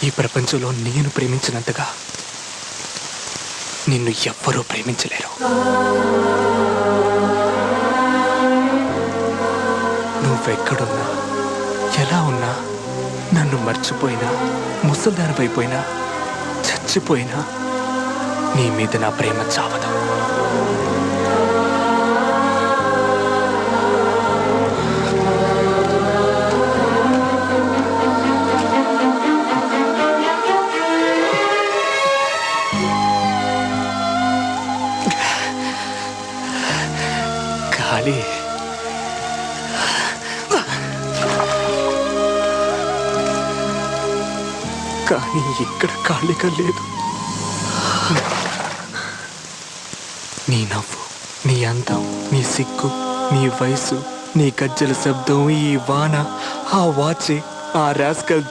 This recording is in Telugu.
ఈ ప్రపంచంలో నేను ప్రేమించినంతగా నిన్ను ఎవ్వరూ ప్రేమించలేరు. నువ్వెక్కడున్నా, ఎలా ఉన్నా, నన్ను మర్చిపోయినా, ముసల్దానివైపోయినా, చచ్చిపోయినా నీ మీద నా ప్రేమ చావదు. గాలి కానీ ఇక్కడ ఖాళీగా లేదు. నీ నవ్వు, నీ అందం, నీ సిగ్గు, నీ వయసు, నీ గజ్జల శబ్దం, ఈ వాన, ఆ వాచే, ఆ రాస్కల్